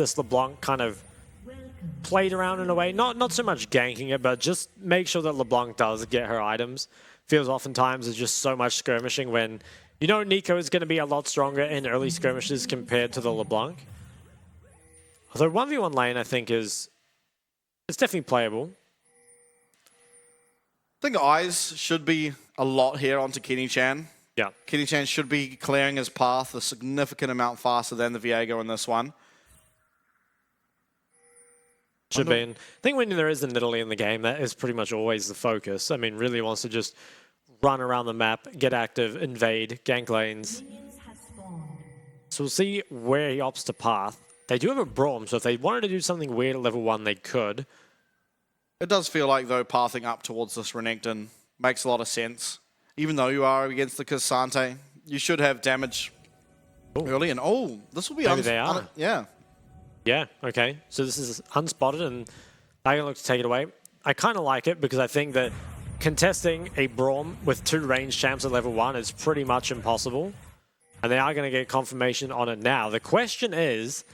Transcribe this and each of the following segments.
this LeBlanc kind of played around in a way. Not so much ganking it, but just make sure that LeBlanc does get her items. Feels oftentimes there's just so much skirmishing when you know Nico is going to be a lot stronger in early skirmishes compared to the LeBlanc. Although 1v1 lane, I think, it's definitely playable. I think eyes should be a lot here onto Kenny Chan. Yeah. Kenny Chan should be clearing his path a significant amount faster than the Viego in this one. Should be. And I think when there is a Nidalee in the game, that is pretty much always the focus. I mean, really wants to just run around the map, get active, invade, gank lanes. So we'll see where he opts to path. They do have a Braum, so if they wanted to do something weird at level 1, they could. It does feel like, though, pathing up towards this Renekton makes a lot of sense. Even though you are against the Cassante, you should have damage early. And this will be maybe they are. Yeah. Yeah, okay. So this is unspotted, and they're going to look to take it away. I kind of like it because I think that contesting a Braum with 2 range champs at level 1 is pretty much impossible. And they are going to get confirmation on it now. The question is,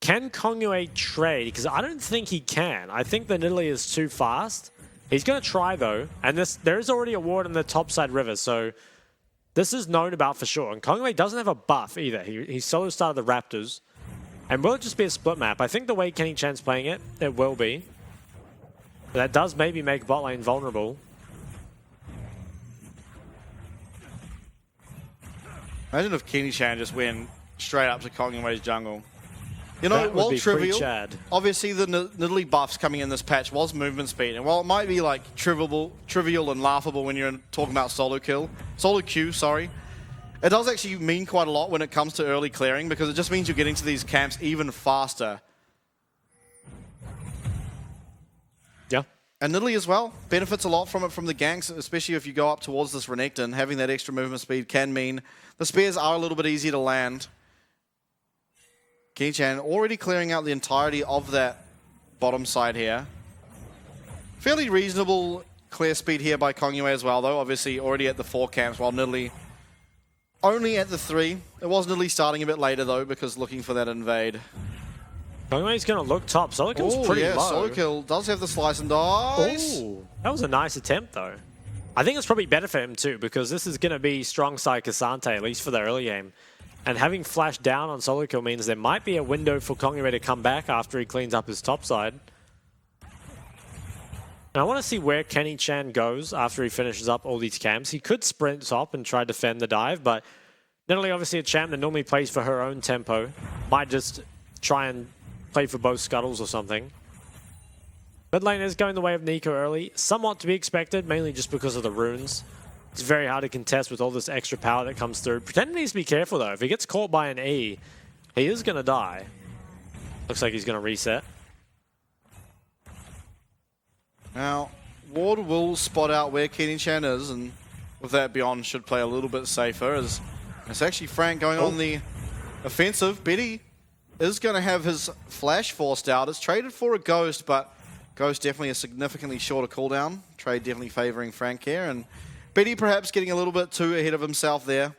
can Kongyue trade? Because I don't think he can. I think the Nidalee is too fast. He's going to try, though. And there is already a ward in the topside river, so this is known about for sure. And Kongyue doesn't have a buff either. He solo started the Raptors. And will it just be a split map? I think the way Kenny Chan's playing it, it will be. But that does maybe make bot lane vulnerable. Imagine if Kenny Chan just went straight up to Kongyue's jungle. You know, while trivial, obviously the Nidalee buffs coming in this patch was movement speed. And while it might be like trivial and laughable when you're talking about solo queue, sorry. It does actually mean quite a lot when it comes to early clearing because it just means you're getting to these camps even faster. Yeah. And Nidalee as well benefits a lot from it from the ganks, especially if you go up towards this Renekton. Having that extra movement speed can mean the spears are a little bit easier to land. Kenny Chan already clearing out the entirety of that bottom side here. Fairly reasonable clear speed here by Kongyue as well, though. Obviously already at the 4 camps while Nidalee only at the 3. It was Nidalee starting a bit later, though, because looking for that invade. Kongyue's going to look top. Solo kill's pretty low. Solo kill does have the slice and dice. Ooh, that was a nice attempt, though. I think it's probably better for him, too, because this is going to be strong side Cassante, at least for the early game. And having flashed down on solo kill means there might be a window for Kongyue to come back after he cleans up his top side. And I want to see where Kenny Chan goes after he finishes up all these camps. He could sprint top and try to defend the dive, but Nidalee, obviously a champ that normally plays for her own tempo, might just try and play for both scuttles or something. Mid lane is going the way of Nico early, somewhat to be expected, mainly just because of the runes. It's very hard to contest with all this extra power that comes through. Pretender needs to be careful, though. If he gets caught by an E, he is going to die. Looks like he's going to reset. Now, Ward will spot out where Kenny Chan is, and with that, Beyond should play a little bit safer, as it's actually Frank going on the offensive. Betty is going to have his flash forced out. It's traded for a Ghost, but Ghost definitely a significantly shorter cooldown. Trade definitely favoring Frank here, and Betty perhaps getting a little bit too ahead of himself there.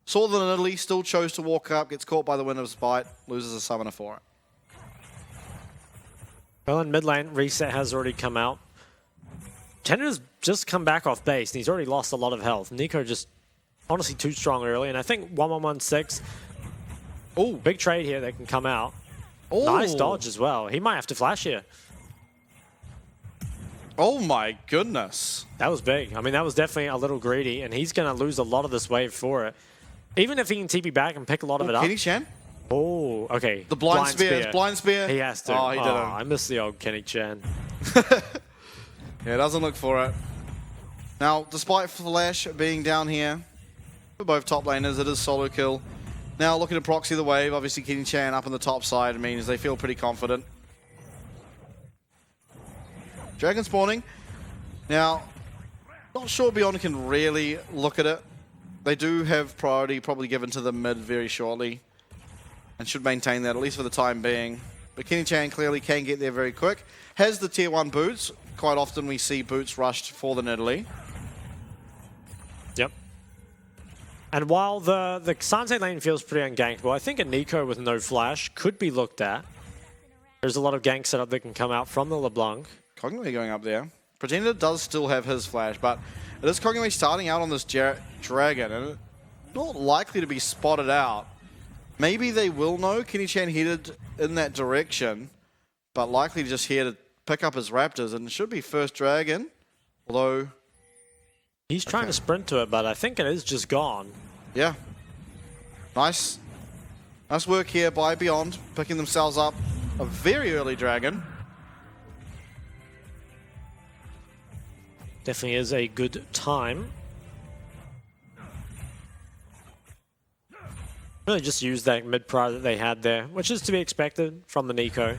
Saw the Nidalee, still chose to walk up, gets caught by the wind of Spite, loses a summoner for it. Well, in mid lane, reset has already come out. Tender's just come back off base, and he's already lost a lot of health. Nico just honestly too strong early, and I think 1116. Oh, big trade here that can come out. Ooh. Nice dodge as well. He might have to flash here. Oh my goodness. That was big. I mean, that was definitely a little greedy, and he's going to lose a lot of this wave for it. Even if he can TP back and pick a lot of it up. Kenny Chan? Oh, okay. The blind spear. Blind spear. He has to. Oh, he didn't. I miss the old Kenny Chan. Yeah, doesn't look for it. Now, despite Flash being down here, for both top laners, it is solo kill. Now, looking to proxy the wave, obviously Kenny Chan up on the top side means they feel pretty confident. Dragon spawning. Now, not sure Beyond can really look at it. They do have priority probably given to the mid very shortly, and should maintain that, at least for the time being. But Kenny Chan clearly can get there very quick. Has the tier 1 boots. Quite often we see boots rushed for the Nidalee. Yep. And while the Cassante lane feels pretty ungankable, I think a Nico with no flash could be looked at. There's a lot of gank setup that can come out from the LeBlanc. Kog'Maw going up there. Pretender does still have his flash, but it is Kog'Maw starting out on this dragon, and it's not likely to be spotted out. Maybe they will know Kenny Chan headed in that direction, but likely just here to pick up his Raptors, and it should be first dragon, although... He's trying to sprint to it, but I think it is just gone. Yeah. Nice work here by Beyond, picking themselves up a very early dragon. Definitely is a good time. Really just use that mid-prior that they had there, which is to be expected from the Nico.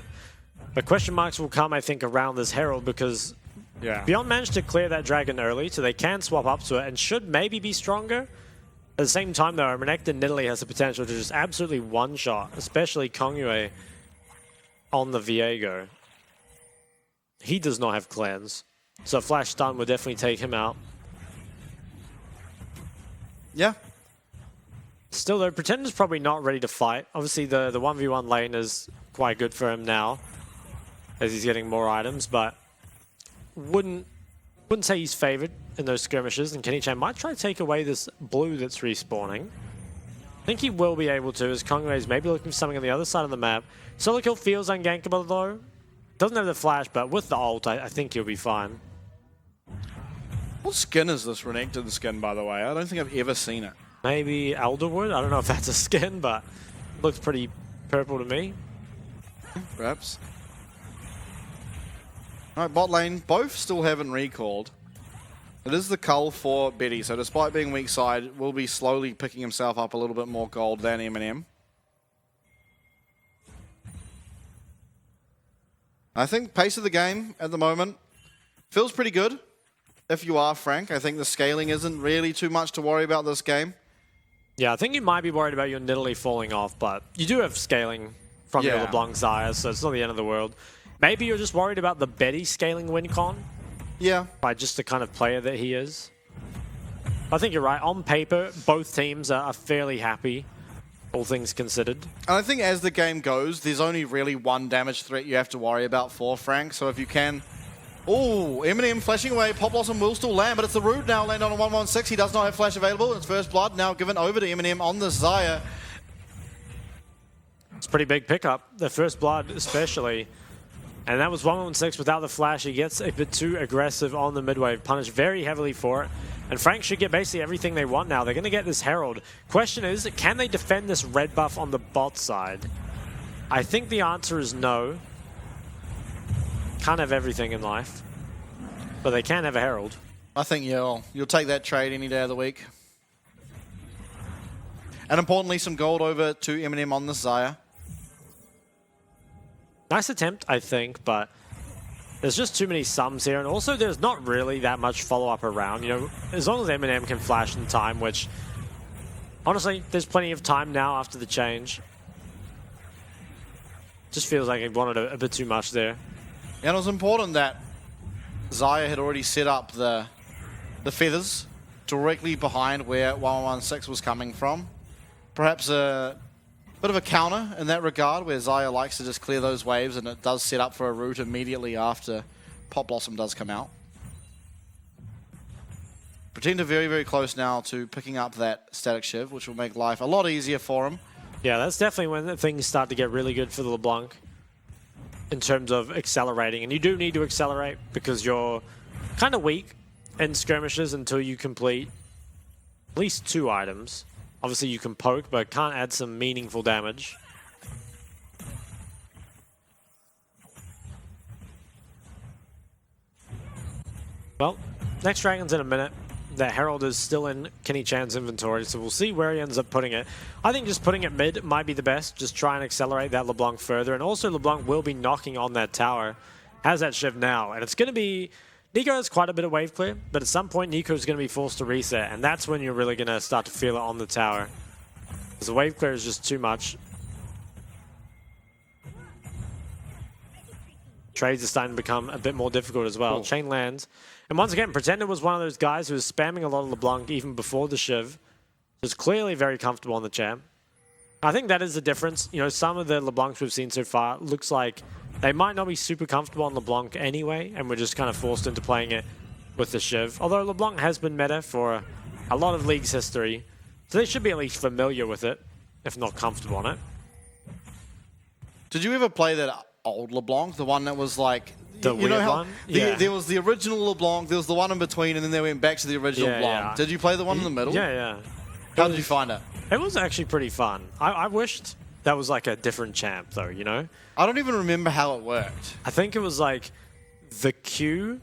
But question marks will come, I think, around this Herald because Beyond managed to clear that dragon early, so they can swap up to it and should maybe be stronger. At the same time, though, Renekton Nidalee has the potential to just absolutely one-shot, especially Kog'Maw on the Viego. He does not have cleanse, so Flash Stun would definitely take him out. Yeah. Still, though, Pretender's probably not ready to fight. Obviously, the 1v1 lane is quite good for him now, as he's getting more items, but wouldn't say he's favored in those skirmishes, and Kenny Chan might try to take away this blue that's respawning. I think he will be able to, as Kog'Maw is maybe looking for something on the other side of the map. Solo kill feels ungankable, though. Doesn't have the flash, but with the ult, I think he'll be fine. What skin is this Renekton skin, by the way? I don't think I've ever seen it. Maybe Elderwood? I don't know if that's a skin, but looks pretty purple to me. Perhaps. Alright, bot lane, both still haven't recalled. It is the cull for Betty, so despite being weak side, will be slowly picking himself up a little bit more gold than Eminem. I think pace of the game at the moment feels pretty good. If you are Frank, I think the scaling isn't really too much to worry about this game. Yeah, I think you might be worried about your Nidalee falling off, but you do have scaling from your LeBlanc Xayah, so it's not the end of the world. Maybe you're just worried about the Betty scaling win con. Yeah. By just the kind of player that he is. I think you're right. On paper, both teams are fairly happy, all things considered. And I think as the game goes, there's only really one damage threat you have to worry about for Frank, so if you can... Oh, Eminem flashing away. Pop Blossom will still land, but it's the Root now land on a 116. He does not have flash available. It's first blood now given over to Eminem on the Xayah. It's a pretty big pickup. The first blood especially. And that was 116 without the flash. He gets a bit too aggressive on the mid-wave. Punished very heavily for it. And Frank should get basically everything they want now. They're going to get this Herald. Question is, can they defend this red buff on the bot side? I think the answer is no. Can't have everything in life. But they can have a Herald. I think you'll take that trade any day of the week. And importantly, some gold over to Eminem on the Xayah. Nice attempt, I think, but there's just too many sums here. And also, there's not really that much follow-up around. You know, as long as Eminem can flash in time, which, honestly, there's plenty of time now after the change. Just feels like he wanted a bit too much there. And it was important that Xayah had already set up the feathers directly behind where 116 was coming from. Perhaps a bit of a counter in that regard, where Xayah likes to just clear those waves, and it does set up for a root immediately after Pop Blossom does come out. Pretender very, very close now to picking up that Static Shiv, which will make life a lot easier for him. Yeah, that's definitely when things start to get really good for the LeBlanc in terms of accelerating. And you do need to accelerate because you're kind of weak in skirmishes until you complete at least 2 items. Obviously, you can poke, but can't add some meaningful damage. Well, next dragon's in a minute. The Herald is still in Kenny Chan's inventory, so we'll see where he ends up putting it. I think just putting it mid might be the best. Just try and accelerate that LeBlanc further. And also, LeBlanc will be knocking on that tower. Has that Shiv now. And it's going to be... Nico has quite a bit of wave clear, but at some point, Nico's going to be forced to reset. And that's when you're really going to start to feel it on the tower. Because the wave clear is just too much. Trades are starting to become a bit more difficult as well. Cool. Chain lands. And once again, Pretender was one of those guys who was spamming a lot of LeBlanc even before the Shiv. Was clearly very comfortable on the champ. I think that is the difference. You know, some of the LeBlancs we've seen so far looks like They might not be super comfortable on LeBlanc anyway, and we're just kind of forced into playing it with the Shiv. Although LeBlanc has been meta for a lot of League's history, so they should be at least familiar with it, if not comfortable on it. Did you ever play that old LeBlanc, the one that was like... The you know weird how one? Yeah. There was the original LeBlanc, there was the one in between, and then they went back to the original Yeah, LeBlanc. yeah. Did you play the one in the middle? Yeah, yeah. How did you find it? It was actually pretty fun. I wished that was like a different champ, though, you know? I don't even remember how it worked. I think it was like the Q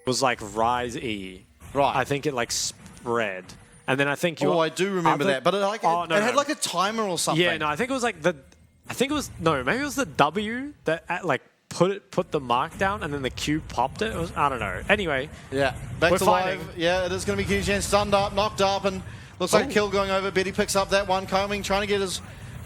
was like Rise E. Right. I think it like spread. And then I think you. Oh, I do remember that. But it had like a timer or something. Yeah, no, I think it was like maybe it was the W that like put the mark down and then the Q popped it. I don't know. Anyway. Yeah. Back we're to fighting. live. Yeah, it is going to be Kenny Chan stunned up, knocked up, and looks like a kill going over. Betty picks up that one. Coming, trying to get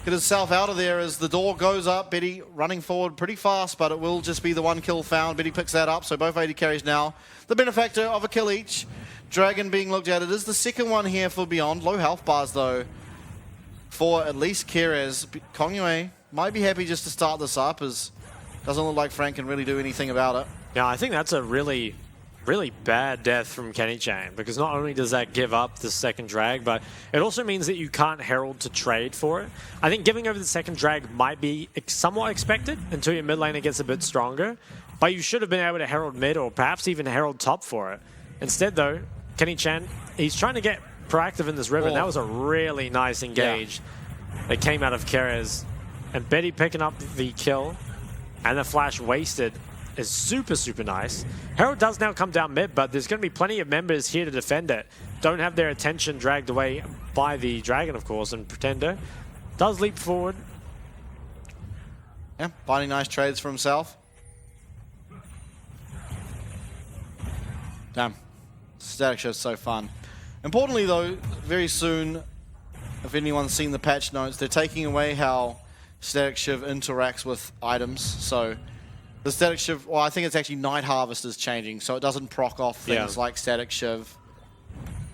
himself out of there as the door goes up. Betty running forward pretty fast, but it will just be the one kill found. Betty picks that up, so both AD carries now. The benefactor of a kill each. Dragon being looked at. It is the second one here for Beyond. Low health bars, though, for at least Kerez. Kongyue might be happy just to start this up, as doesn't look like Frank can really do anything about it. Yeah, I think that's a really, really bad death from Kenny Chan, because not only does that give up the second drag, but it also means that you can't herald to trade for it. I think giving over the second drag might be somewhat expected until your mid laner gets a bit stronger, but you should have been able to herald mid or perhaps even herald top for it. Instead, though, Kenny Chan, he's trying to get proactive in this river, and that was a really nice engage that came out of Kerez. And Betty picking up the kill, and the flash wasted is super, super nice. Herald does now come down mid, but there's going to be plenty of members here to defend it. Don't have their attention dragged away by the Dragon, of course, and Pretender does leap forward. Yeah, finding nice trades for himself. Damn. Static Shiv's so fun. Importantly, though, very soon, if anyone's seen the patch notes, they're taking away how Static Shiv interacts with items. So the Static Shiv, well, I think it's actually Night Harvest is changing, so it doesn't proc off things like Static Shiv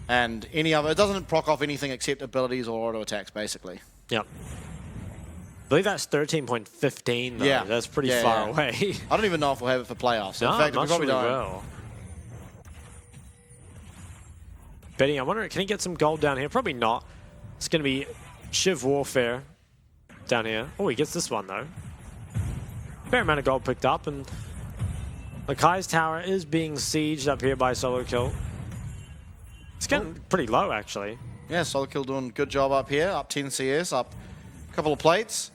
and any other. It doesn't proc off anything except abilities or auto attacks, basically. Yep. I believe that's 13.15, though. Yeah. That's pretty far away. I don't even know if we'll have it for playoffs. No, In fact, we not probably sure we don't. will. Betty, I wonder, can he get some gold down here? Probably not. It's going to be Shiv Warfare down here. Oh, he gets this one, though. Fair amount of gold picked up, and Lakai's tower is being sieged up here by Solo Kill. It's getting pretty low, actually. Yeah, Solo Kill doing a good job up here. Up 10 CS, up a couple of plates.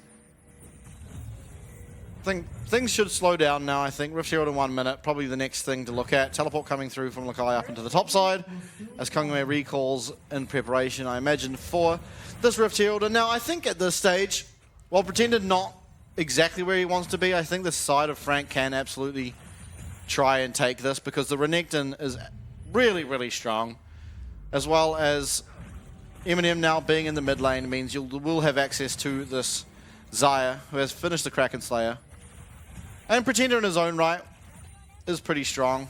I think things should slow down now, I think. Rift Herald in 1 minute, probably the next thing to look at. Teleport coming through from Lakai up into the top side as Kongyue recalls in preparation, I imagine, for this Rift Herald. And now I think at this stage, while Pretender not exactly where he wants to be, I think the side of Frank can absolutely try and take this, because the Renekton is really, really strong, as well as Eminem now being in the mid lane means you will have access to this Xayah, who has finished the Kraken Slayer. And Pretender in his own right is pretty strong.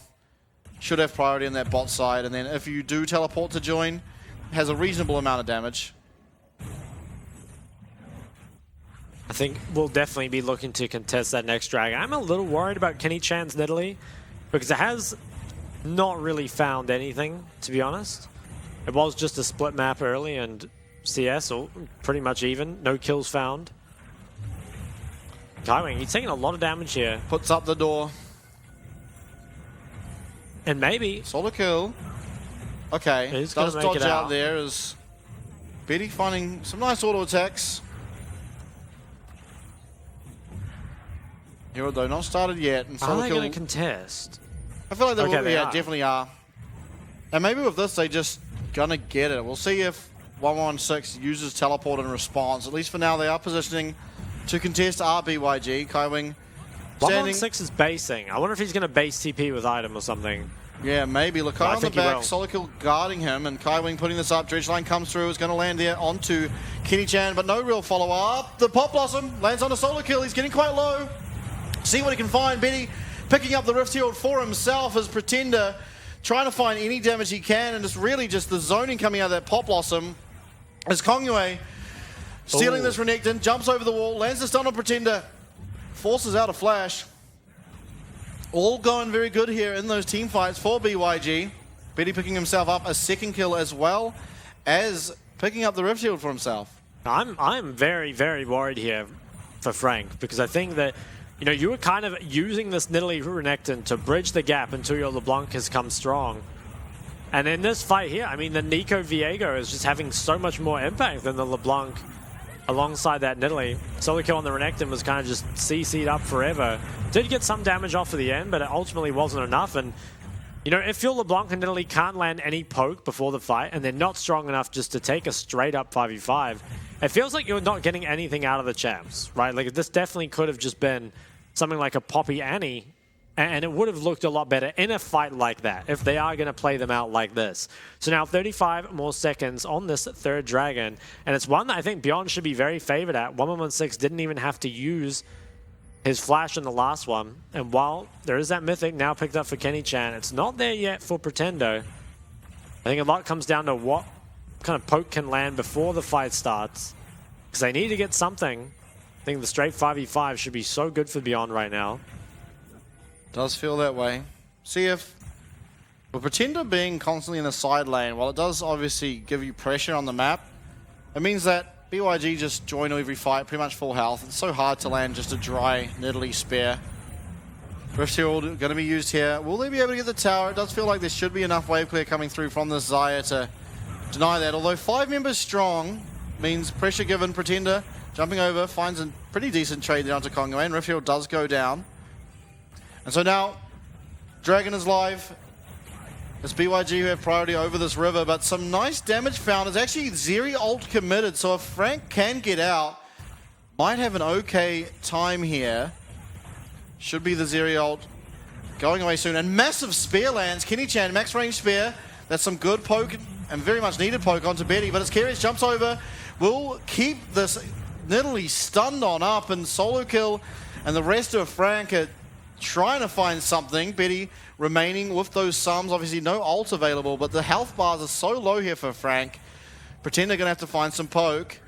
Should have priority on that bot side, and then if you do teleport to join, has a reasonable amount of damage. I think we'll definitely be looking to contest that next drag. I'm a little worried about Kenny Chan's Nidalee, because it has not really found anything, to be honest. It was just a split map early, and CS, all pretty much even. No kills found. Kaiwing, he's taking a lot of damage here. Puts up the door. And maybe... Solo Kill. Okay, He's does gonna make dodge it out out. there as Betty finding some nice auto attacks. Hero though not started yet, and Are Solo they Kill. going to contest? I feel like they, Okay, will, they yeah, are. definitely are. And maybe with this, they just gonna get it. We'll see if 116 uses teleport in response. At least for now, they are positioning to contest RBYG. Kaiwing standing. 116 is basing. I wonder if he's going to base TP with item or something. Yeah, maybe. Lakai I on the think he back, will. Solo Kill guarding him, and Kaiwing putting this up. Dredge line comes through, is going to land there onto Kenny Chan, but no real follow-up. The Pop Blossom lands on a Solo Kill. He's getting quite low. See what he can find. Betty picking up the Rift Herald for himself as Pretender, trying to find any damage he can, and it's really just the zoning coming out of that Pop Blossom as Kongyue stealing Ooh. this Renekton, jumps over the wall, lands the stun on Pretender. forces out a flash. All going very good here in those team fights for BYG. Betty picking himself up a second kill as well as picking up the Rift Shield for himself. I'm very, very worried here for Frank, because I think that, you know, you were kind of using this Nidalee Renekton to bridge the gap until your LeBlanc has come strong. And in this fight here, I mean, the Nico Viego is just having so much more impact than the LeBlanc alongside that Nidalee. Solo kill on the Renekton was kind of just CC'd up forever. Did get some damage off at the end, but it ultimately wasn't enough. And, you know, if your LeBlanc and Nidalee can't land any poke before the fight, and they're not strong enough just to take a straight up 5v5, it feels like you're not getting anything out of the champs, right? Like, this definitely could have just been something like a Poppy Annie, and it would have looked a lot better in a fight like that if they are going to play them out like this. So now 35 more seconds on this third dragon, and it's one that I think Beyond should be very favored at. 1116 didn't even have to use his flash in the last one, and while there is that Mythic now picked up for Kenny Chan, it's not there yet for Pretender. I think a lot comes down to what kind of poke can land before the fight starts, because they need to get something. I think the straight 5v5 should be so good for Beyond right now. Does feel that way. See if... But Pretender being constantly in a side lane, while it does obviously give you pressure on the map, it means that BYG just join every fight, pretty much full health. It's so hard to land just a dry Nidalee spare. Rift Shield going to be used here. Will they be able to get the tower? It does feel like there should be enough wave clear coming through from this Xayah to deny that. Although 5 members strong means pressure given. Pretender jumping over, finds a pretty decent trade there onto Congo, and Rift Shield does go down. And so now, Dragon is live. It's BYG who have priority over this river, but some nice damage found. It's actually Zeri ult committed, so if Frank can get out, might have an okay time here. Should be the Zeri ult going away soon. And massive spear lands. Kenny Chan, max range spear. That's some good poke and very much needed poke onto Betty, but as Kyrgios jumps over, will keep this Nidalee stunned on up, and solo kill, and the rest of Frank are trying to find something. Betty remaining with those sums. Obviously no ult available, but the health bars are so low here for Frank. Pretender going to have to find some poke.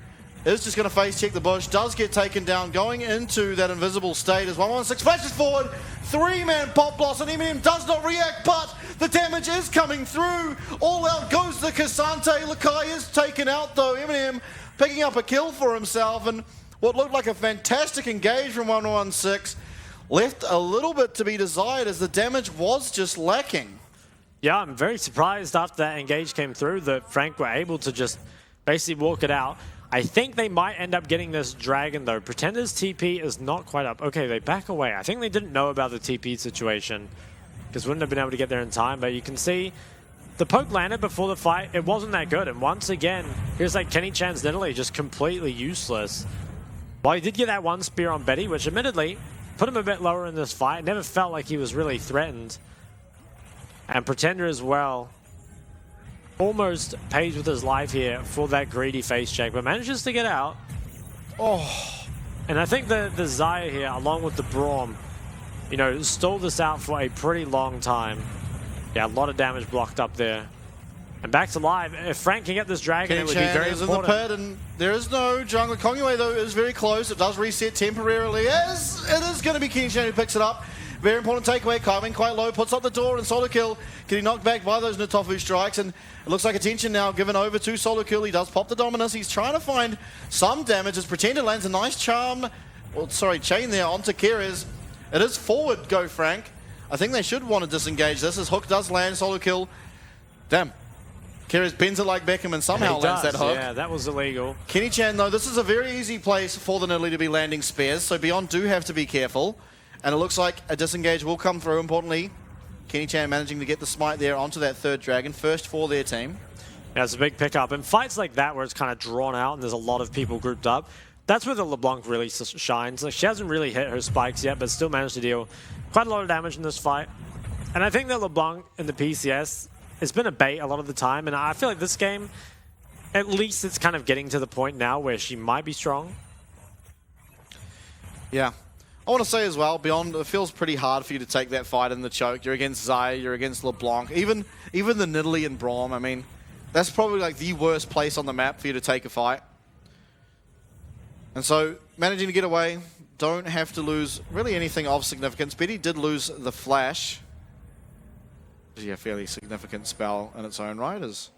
Is just going to face check the bush. Does get taken down. Going into that invisible state as 116 flashes forward. 3-man pop blast, and Eminem does not react, but the damage is coming through. All out goes the Cassante. Lakai is taken out though. Eminem picking up a kill for himself, and what looked like a fantastic engage from 116 left a little bit to be desired as the damage was just lacking. Yeah, I'm very surprised after that engage came through that Frank were able to just basically walk it out. I think they might end up getting this dragon though. Pretender's TP is not quite up. Okay, they back away. I think they didn't know about the TP situation, because wouldn't have been able to get there in time, but you can see the poke landed before the fight. It wasn't that good, and once again, here's like Kenny Chan's Nidalee just completely useless. While he did get that one spear on Betty, which admittedly put him a bit lower in this fight. Never felt like he was really threatened. And Pretender as well almost pays with his life here for that greedy face check, but manages to get out. Oh, and I think the Xayah here, along with the Braum, you know, stalled this out for a pretty long time. Yeah, a lot of damage blocked up there. And back to live. If Frank can get this dragon, it would be very important. In the pit, and there is no jungle. Kongwei, though, is very close. It does reset temporarily, as it is going to be Kenny Chan who picks it up. Very important takeaway. Kaiwing quite low, puts up the door, and solo kill getting knocked back by those Natofu strikes. And it looks like attention now given over to solo kill. He does pop the Dominus. He's trying to find some damage as Pretender lands a nice charm. Well, sorry, chain there onto Keres. It is forward go, Frank. I think they should want to disengage this as Hook does land solo kill. Damn. Keres bends it like Beckham and somehow lands that hook. Yeah, that was illegal. Kenny Chan, though, this is a very easy place for the Nidalee to be landing spares, so Beyond do have to be careful. And it looks like a disengage will come through, importantly. Kenny Chan managing to get the smite there onto that third dragon, first for their team. Yeah, it's a big pickup. In fights like that where it's kind of drawn out and there's a lot of people grouped up, that's where the LeBlanc really shines. Like, she hasn't really hit her spikes yet, but still managed to deal quite a lot of damage in this fight. And I think that LeBlanc in the PCS, it's been a bait a lot of the time, and I feel like this game, at least it's kind of getting to the point now where she might be strong. Yeah. I want to say as well, Beyond, it feels pretty hard for you to take that fight in the choke. You're against Xayah, you're against LeBlanc, even the Nidalee and Braum. I mean, that's probably like the worst place on the map for you to take a fight. And so, managing to get away, don't have to lose really anything of significance. Betty did lose the flash. Yeah, fairly significant spell in its own right.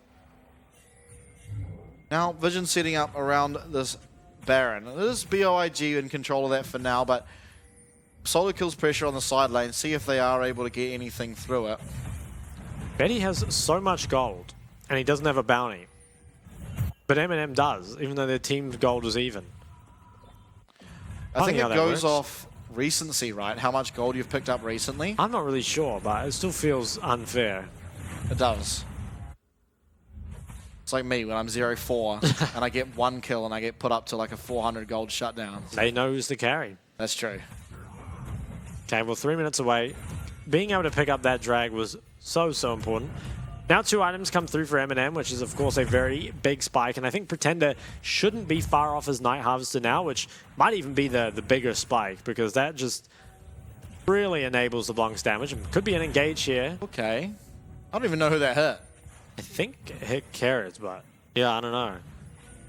Now, Vision setting up around this Baron. It is BOIG in control of that for now, but Solo kills pressure on the side lane. See if they are able to get anything through it. Betty has so much gold, and he doesn't have a bounty. But Eminem does, even though their team's gold is even. I think it goes works. off recency, right? How much gold you've picked up recently? I'm not really sure, but it still feels unfair. It does. It's like me when I'm 0-4 and I get 1 kill and I get put up to like a 400 gold shutdown. They know who's the carry. That's true. Okay, well, 3 minutes away. Being able to pick up that drag was so important. Now 2 items come through for Eminem, which is, of course, a very big spike. And I think Pretender shouldn't be far off his Night Harvester now, which might even be the bigger spike, because that just really enables the Blanc's damage. Could be an engage here. Okay. I don't even know who that hit. I think it hit Carrots, but yeah, I don't know.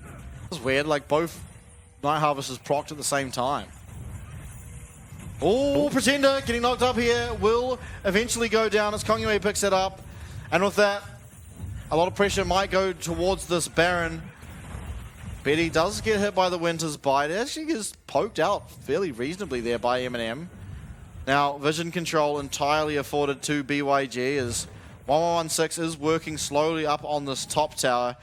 It was weird, like both Night Harvesters procced at the same time. Oh, Pretender getting knocked up here. Will eventually go down as Kongyue picks it up. And with that, a lot of pressure might go towards this Baron. Betty does get hit by the Winter's Bite. It actually gets poked out fairly reasonably there by Eminem. Now, vision control entirely afforded to BYG as 1116 is working slowly up on this top tower.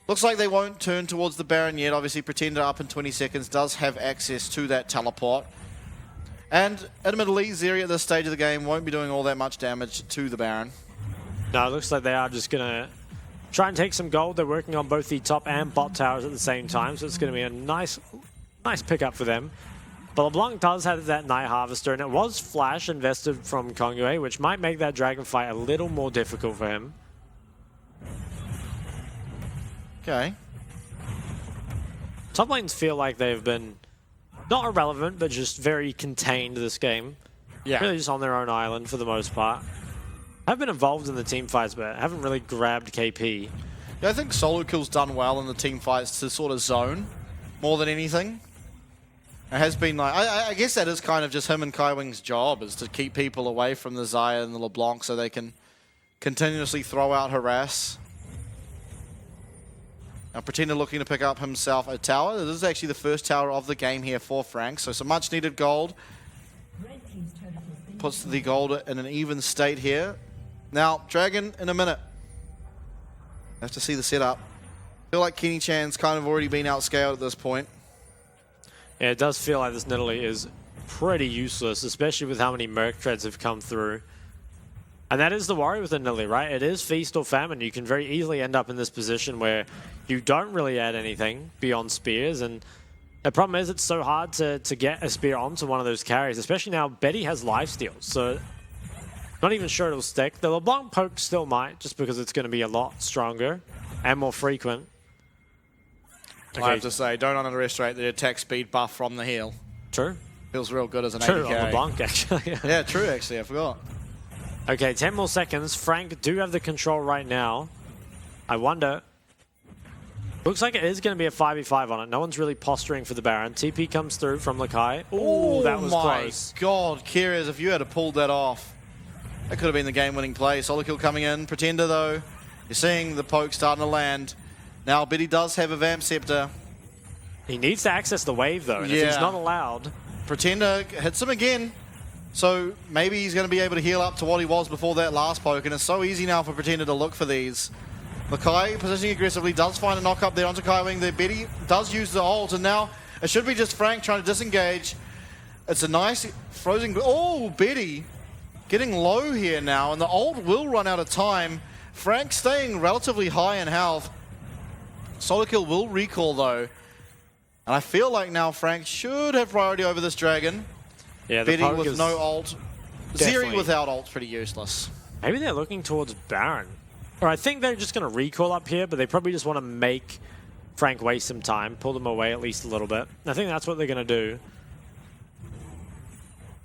Looks like they won't turn towards the Baron yet. Obviously, Pretender up in 20 seconds does have access to that teleport. And admittedly, Zeri at this stage of the game won't be doing all that much damage to the Baron. No, it looks like they are just going to try and take some gold. They're working on both the top and bot towers at the same time, so it's going to be a nice pickup for them. But LeBlanc does have that Night Harvester, and it was flash invested from Kongyue, which might make that dragon fight a little more difficult for him. Okay. Top lanes feel like they've been not irrelevant, but just very contained this game. Yeah. Really just on their own island for the most part. Have been involved in the team fights, but haven't really grabbed KP. Yeah, I think Solo Kill's done well in the team fights to sort of zone more than anything. It has been like, I guess that is kind of just him and Kaiwing's job, is to keep people away from the Xayah and the LeBlanc so they can continuously throw out harass. Now Pretender looking to pick up himself a tower. This is actually the first tower of the game here for Frank, so some much needed gold. Puts the gold in an even state here. Now, Dragon in a minute. Have to see the setup. Feel like Kenny Chan's kind of already been outscaled at this point. Yeah, it does feel like this Nidalee is pretty useless, especially with how many Merc Treads have come through. And that is the worry with the Nidalee, right? It is feast or famine. You can very easily end up in this position where you don't really add anything beyond spears. And the problem is it's so hard to get a spear onto one of those carries, especially now Betty has lifesteal. So not even sure it'll stick. The LeBlanc poke still might, just because it's going to be a lot stronger and more frequent. I have to say, don't underestimate the attack speed buff from the heal. True. Feels real good as an True, AD on carry. LeBlanc, actually. Yeah, true, actually. I forgot. Okay, 10 more seconds. Frank do have the control right now. I wonder. Looks like it is going to be a 5v5 on it. No one's really posturing for the Baron. TP comes through from Lakai. Oh, that was close. God, Kyrgios, if you had pulled that off, that could have been the game-winning play. Solo kill coming in. Pretender, though, you're seeing the poke starting to land. Now, Betty does have a Vamp Scepter. He needs to access the wave, though, and if he's not allowed... Pretender hits him again. So maybe he's going to be able to heal up to what he was before that last poke, and it's so easy now for Pretender to look for these. Lakai positioning aggressively, does find a knock up there onto Kaiwing. The Betty does use the ult, and now it should be just Frank trying to disengage. It's a nice frozen... Oh, Betty getting low here now, and the ult will run out of time. Frank staying relatively high in health. Solo kill will recall, though. And I feel like now Frank should have priority over this dragon. Yeah, the Betty poke with is no ult. definitely... Zeri without ult's pretty useless. Maybe they're looking towards Baron. Or I think they're just going to recall up here, but they probably just want to make Frank waste some time, pull them away at least a little bit. I think that's what they're going to do.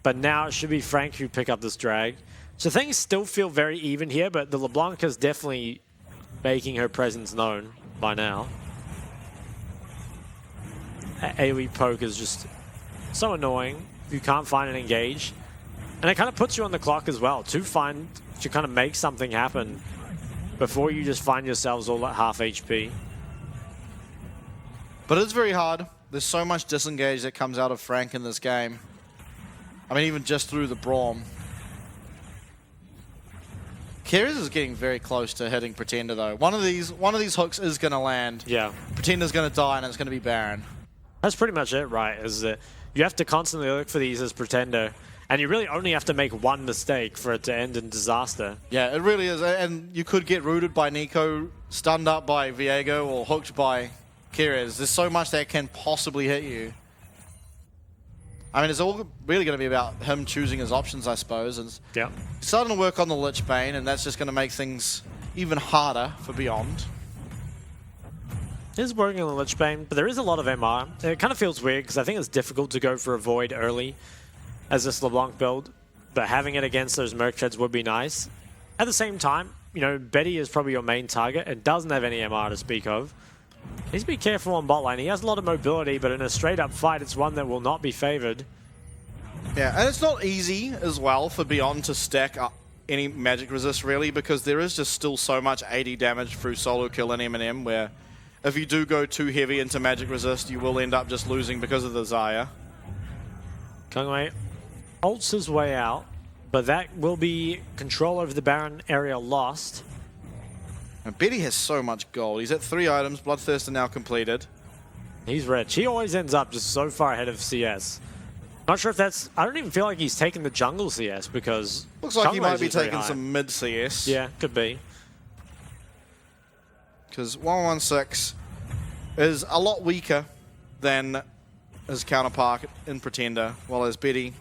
But now it should be Frank who pick up this drag. So things still feel very even here, but the LeBlanc is definitely making her presence known by now. AoE poke is just So annoying. You can't find an engage. And it kind of puts you on the clock as well to kind of make something happen before you just find yourselves all at half HP. But it's very hard. There's so much disengage that comes out of Frank in this game. I mean, even just through the Braum. Keres is getting very close to hitting Pretender, though. One of these hooks is going to land. Yeah. Pretender's going to die, and it's going to be Baron. That's pretty much it, right? Is that you have to constantly look for these as Pretender, and you really only have to make one mistake for it to end in disaster. Yeah, it really is. And you could get rooted by Nico, stunned up by Viego, or hooked by Keres. There's so much that can possibly hit you. I mean, it's all really going to be about him choosing his options, I suppose. And yeah. Starting to work on the Lich Bane, and that's just going to make things even harder for Beyond. He's working on the Lich Bane, but there is a lot of MR. It kind of feels weird because I think it's difficult to go for a Void early as this LeBlanc build, but having it against those Merc Treads would be nice. At the same time, you know, Betty is probably your main target and doesn't have any MR to speak of. He needs to be careful on bot lane. He has a lot of mobility, but in a straight-up fight, it's one that will not be favored. Yeah, and it's not easy as well for Beyond to stack up any magic resist, really, because there is just still so much 80 damage through solo kill and M&M, where if you do go too heavy into magic resist, you will end up just losing because of the Xayah. Kongwei ults his way out, but that will be control over the Baron area lost. And Betty has so much gold. He's at 3 items. Bloodthirster now completed. He's rich. He always ends up just so far ahead of CS. Not sure if that's... I don't even feel like he's taking the jungle CS because... Looks like he might be is very taking high. some mid CS. Yeah, could be. Because 116 is a lot weaker than his counterpart in Pretender, while as Betty...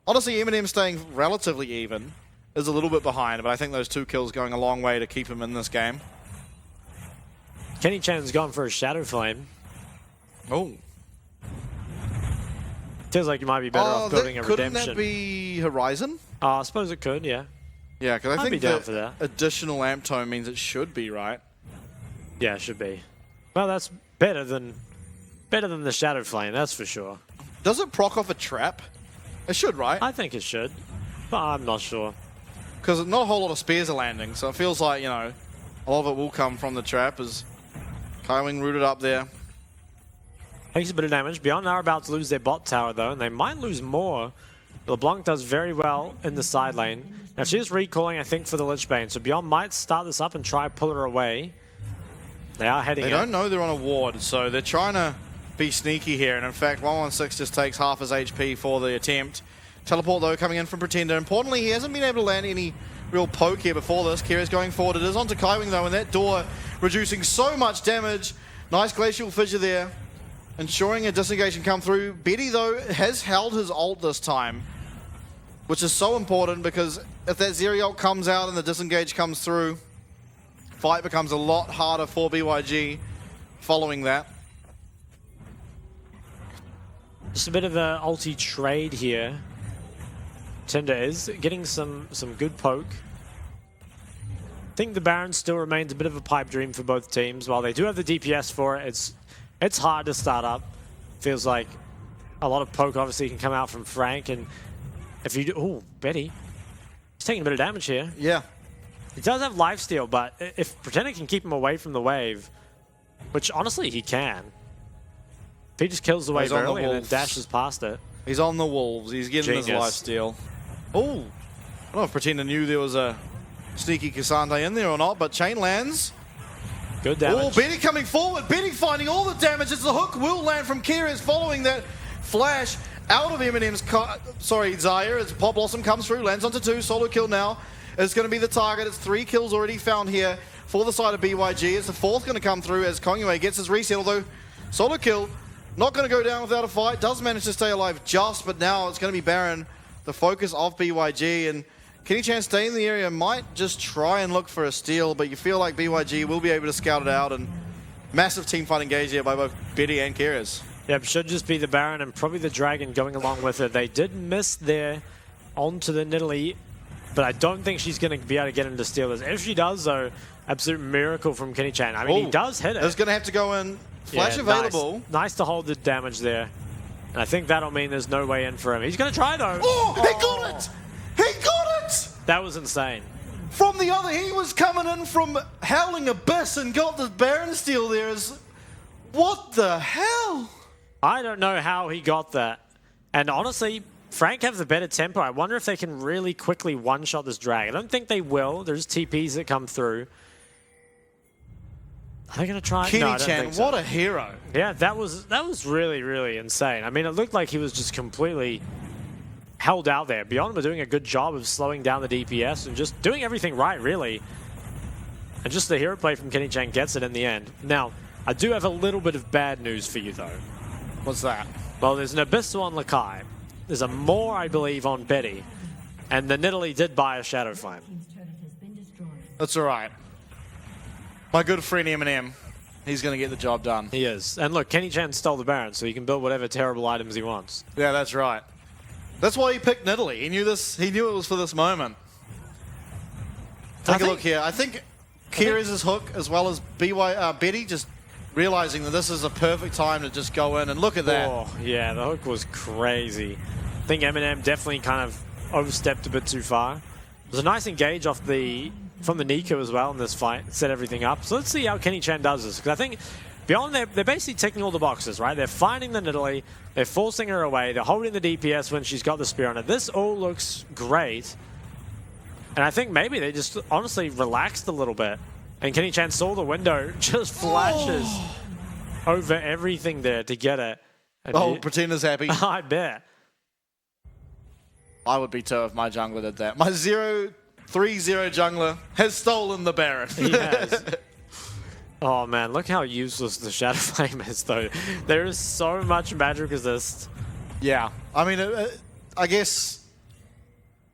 Honestly, Eminem staying relatively even is a little bit behind, but I think those 2 kills going a long way to keep him in this game. Kenny Chan's gone for a Shadow Flame. Oh. Feels like you might be better off building a couldn't Redemption. That be Horizon? I suppose it could, yeah. Yeah, because I I'd think be down for that. additional amp tone means it should be, right? Yeah, it should be. Well, that's better than the Shadow Flame, that's for sure. Does it proc off a trap? It should, right? I think it should, but I'm not sure. Because not a whole lot of spears are landing, so it feels like, you know, a lot of it will come from the trap as Kaiwing rooted up there. Takes a bit of damage. Beyond are about to lose their bot tower, though, and they might lose more. LeBlanc does very well in the side lane. Now, she is recalling, I think, for the Lich Bane, so Beyond might start this up and try to pull her away. They are heading They don't know they're on a ward, so they're trying to be sneaky here, and in fact, 116 just takes half his HP for the attempt. Teleport, though, coming in from Pretender. Importantly, he hasn't been able to land any real poke here before this. Kira's going forward. It is onto Kaiwing, though, and that door reducing so much damage. Nice Glacial Fissure there, ensuring a disengage can come through. Betty, though, has held his ult this time, which is so important because if that Zeri ult comes out and the disengage comes through, fight becomes a lot harder for BYG following that. Just a bit of a ulti trade here. Tinder is getting some good poke. I think the Baron still remains a bit of a pipe dream for both teams. While they do have the DPS for it, it's hard to start up. Feels like a lot of poke obviously can come out from Frank, and if you do... Oh, Betty. He's taking a bit of damage here. Yeah. He does have lifesteal, but if Pretender can keep him away from the wave, which honestly he can, if he just kills the wave early and then dashes past it. He's on the Wolves. He's getting his lifesteal. Oh, I don't know if Pretender knew there was a sneaky Cassandra in there or not, but chain lands. Good damage. Oh, Betty coming forward. Betty finding all the damage as the hook will land from Kyrus following that flash out of Eminem's... Xayah as Pop Blossom comes through, lands onto 2. Solo kill now. It's going to be the target. It's 3 kills already found here for the side of BYG. It's the 4th going to come through as Kongwei gets his reset, although solo kill not going to go down without a fight. Does manage to stay alive just, but now it's going to be Baron, the focus of BYG, and Kenny Chan stay in the area, might just try and look for a steal, but you feel like BYG will be able to scout it out, and massive team fight engaged here by both Betty and Kyrus. Yep, should just be the Baron and probably the Dragon going along with it. They did miss there onto the Nidalee, but I don't think she's going to be able to get into steal this. If she does, though, absolute miracle from Kenny Chan. I mean, he does hit it. It's going to have to go in. Flash yeah, available. Nice to hold the damage there. And I think that'll mean there's no way in for him. He's going to try, though. Oh, he got it! He got it! That was insane. From the other, he was coming in from Howling Abyss and got the Baron steal there. What the hell? I don't know how he got that. And honestly, Frank have the better tempo. I wonder if they can really quickly one-shot this drag. I don't think they will. There's TPs that come through. Are they going to try? Kenny No, I don't Chan, think so. what a hero. Yeah, that was really, really insane. I mean, it looked like he was just completely held out there. Beyond were doing a good job of slowing down the DPS and just doing everything right, really. And just the hero play from Kenny Chan gets it in the end. Now, I do have a little bit of bad news for you, though. What's that? Well, there's an Abyssal on Lakai. There's a Moor, I believe, on Betty. And the Nidalee did buy a Shadow Flame. That's all right. My good friend Eminem, he's going to get the job done. He is. And look, Kenny Chan stole the Baron, so he can build whatever terrible items he wants. Yeah, that's right. That's why he picked Nidalee. He knew this. He knew it was for this moment. Take a look here. I think Kyrie's hook, as well as Betty, just realizing that this is a perfect time to just go in and look at that. Oh, yeah, the hook was crazy. I think Eminem definitely kind of overstepped a bit too far. It was a nice engage off from the Nico as well in this fight, set everything up. So let's see how Kenny Chan does this, because I think Beyond, they're basically ticking all the boxes, right? They're finding the Nidalee, they're forcing her away, they're holding the DPS when she's got the spear on it. This all looks great. And I think maybe they just honestly relaxed a little bit. And Kenny Chan saw the window, just flashes over everything there to get it. And Pretender's happy. I bet. I would be too if my jungler did that. My 0-3-0 jungler has stolen the Baron. He has. Oh man, look how useless the Shadow Flame is, though. There is so much magic resist. Yeah, I mean, I guess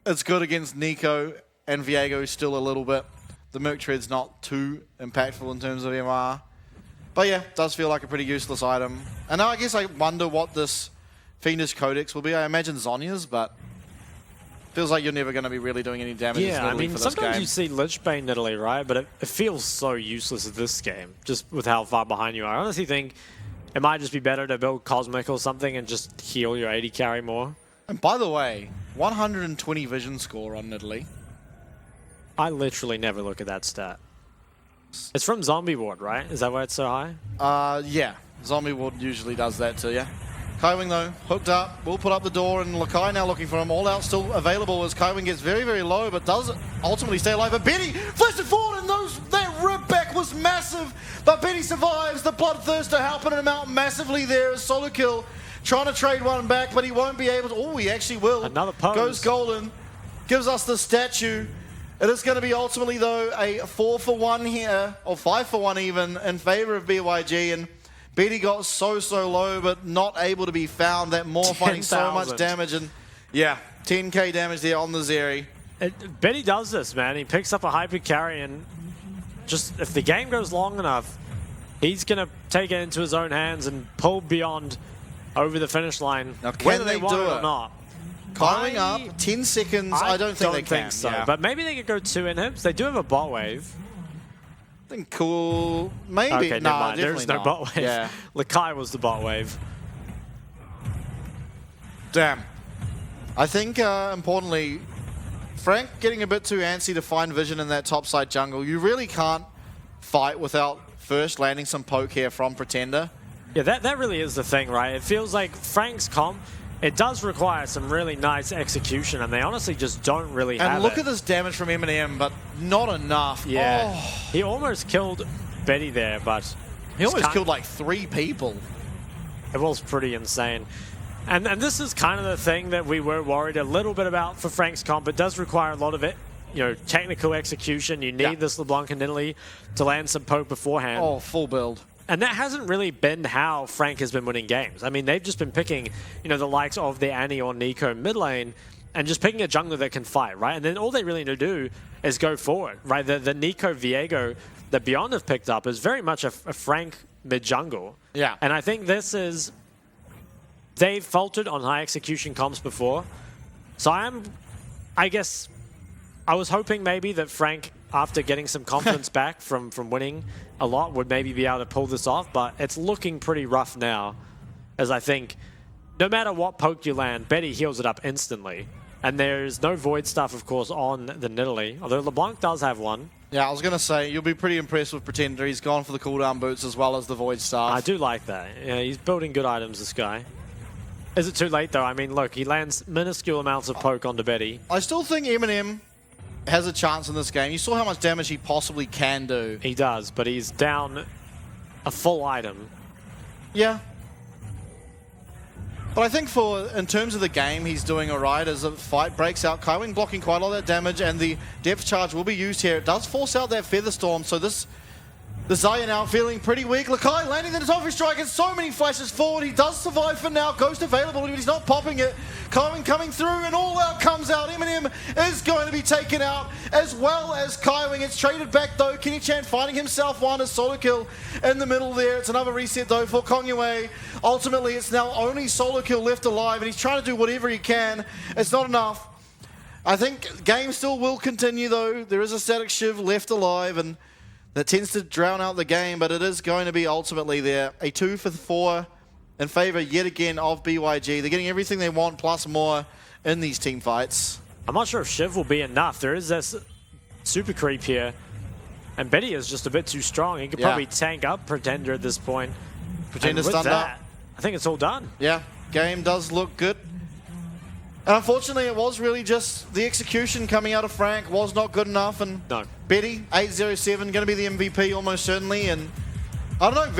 it's good against Nico and Viego still a little bit. The Merc Tread's not too impactful in terms of MR. But yeah, does feel like a pretty useless item. And now I guess I wonder what this Fiendish Codex will be. I imagine Zhonya's, but feels like you're never going to be really doing any damage. Yeah, I mean, for this sometimes game. you see Lichbane Nidalee, right? But it feels so useless at this game, just with how far behind you are. I honestly think it might just be better to build Cosmic or something and just heal your 80 carry more. And by the way, 120 vision score on Nidalee. I literally never look at that stat. It's from Zombie Ward, right? Is that why it's so high? Yeah. Zombie Ward usually does that to you. Kaiwing, though, hooked up, will put up the door, and Lakai now looking for him. All out still available as Kaiwing gets very, very low, but does ultimately stay alive. But Betty flips it forward, and that rip back was massive. But Betty survives. The Bloodthirster helping him out massively there as solo kill. Trying to trade one back, but he won't be able to. Oh, he actually will. Another pose. Goes golden, gives us the statue. It is going to be ultimately, though, a 4-for-1 here, or 5-for-1 even, in favor of BYG. And Betty got so low, but not able to be found. That Moor finding so much damage. And yeah, 10k damage there on the Zeri. Betty does this, man. He picks up a hyper carry, and just if the game goes long enough, he's going to take it into his own hands and pull Beyond over the finish line, now, can whether they want do it it or not. Climbing up, 10 seconds, I don't think they can. So. Yeah. But maybe they could go 2 inhibs. They do have a bot wave. I think cool, maybe. Okay, never mind. Definitely There's no not. bot wave. Yeah. Lakai was the bot wave. Damn. I think, importantly, Frank getting a bit too antsy to find vision in that topside jungle. You really can't fight without first landing some poke here from Pretender. Yeah, that really is the thing, right? It feels like Frank's comp, it does require some really nice execution, and they honestly just don't really have it. And look at this damage from Eminem, but not enough. Yeah. Oh. He almost killed Betty there, but He almost killed like 3 people. It was pretty insane. And this is kind of the thing that we were worried a little bit about for Frank's comp. It does require a lot of it, technical execution. You need this LeBlanc and Nidalee to land some poke beforehand. Oh, full build. And that hasn't really been how Frank has been winning games. I mean, they've just been picking, the likes of the Annie or Nico mid lane and just picking a jungler that can fight, right? And then all they really need to do is go forward, right? The Nico Viego that Beyond have picked up is very much a Frank mid jungle. Yeah. And I think they've faltered on high execution comps before. So I guess I was hoping maybe that Frank, after getting some confidence back from winning a lot, would maybe be able to pull this off, but it's looking pretty rough now, as I think no matter what poke you land, Betty heals it up instantly. And there's no void stuff, of course, on the Nidalee, although LeBlanc does have one. Yeah, I was going to say, you'll be pretty impressed with Pretender. He's gone for the cooldown boots as well as the void staff. I do like that. Yeah, he's building good items, this guy. Is it too late, though? I mean, look, he lands minuscule amounts of poke onto Betty. I still think Eminem has a chance in this game. You saw how much damage he possibly can do. He does, but he's down a full item. Yeah. But I think in terms of the game, he's doing alright as the fight breaks out. Kaiwing blocking quite a lot of that damage, and the depth charge will be used here. It does force out that Feather Storm, so the Xayah now feeling pretty weak. Lakai landing the Tofu Strike and so many flashes forward. He does survive for now. Ghost available, but he's not popping it. Kaiwing coming through and all out comes out. Eminem is going to be taken out as well as Kaiwing. It's traded back though. Kenny Chan finding himself one, a solo kill in the middle there. It's another reset though for Kongyue. Ultimately, it's now only solo kill left alive and he's trying to do whatever he can. It's not enough. I think game still will continue though. There is a static Shiv left alive and that tends to drown out the game, but it is going to be ultimately there. A 2 for 4 in favor yet again of BYG. They're getting everything they want plus more in these team fights. I'm not sure if Shiv will be enough. There is this super creep here, and Betty is just a bit too strong. He could probably tank up Pretender at this point. Pretender's stunned up. I think it's all done. Yeah, game does look good. And unfortunately, it was really just the execution coming out of Frank was not good enough. And no. Betty, 807, going to be the MVP almost certainly. And I don't know.